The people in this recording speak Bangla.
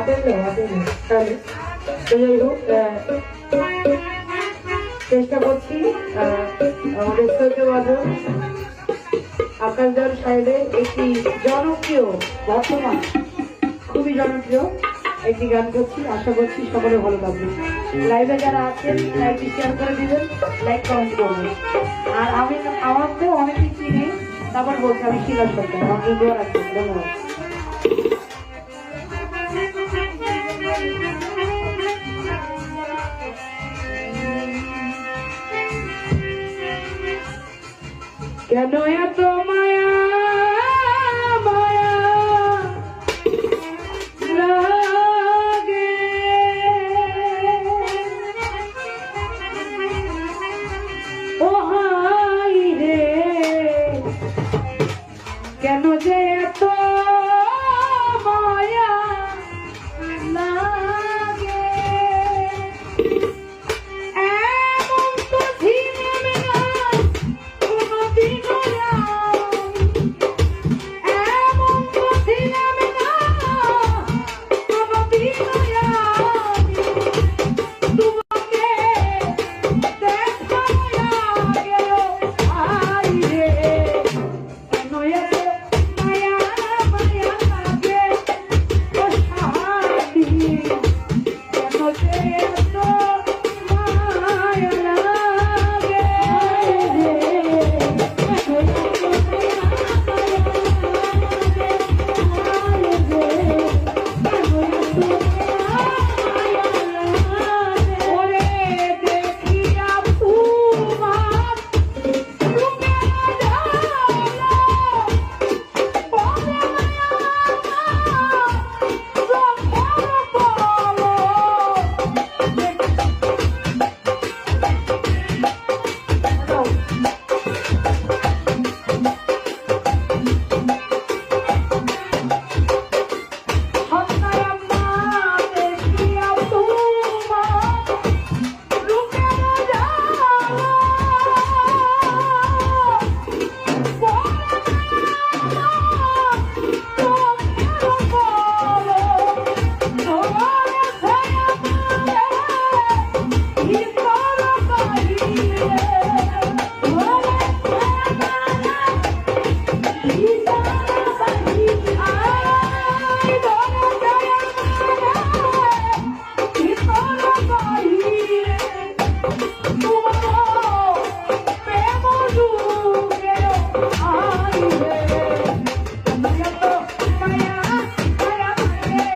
তাহলে যাই হোক চেষ্টা করছি আমাদের শ্রদ্ধেয়ভাজন আকাশ দেওয়ার সাহেবের একটি জনপ্রিয় বর্তমান খুবই জনপ্রিয় একটি গান করছি। আশা করছি সকলে ভালো লাগবে। লাইভে যারা আছেন লাইভটি শেয়ার করে দিবেন, লাইক কমেন্ট করবেন। আর আমি আমাকে অনেকেই চিনি, তারপর বলছি আমি শিলা সরকার। আমাকে দোয়া রাখবেন। ধন্যবাদ। কেন এত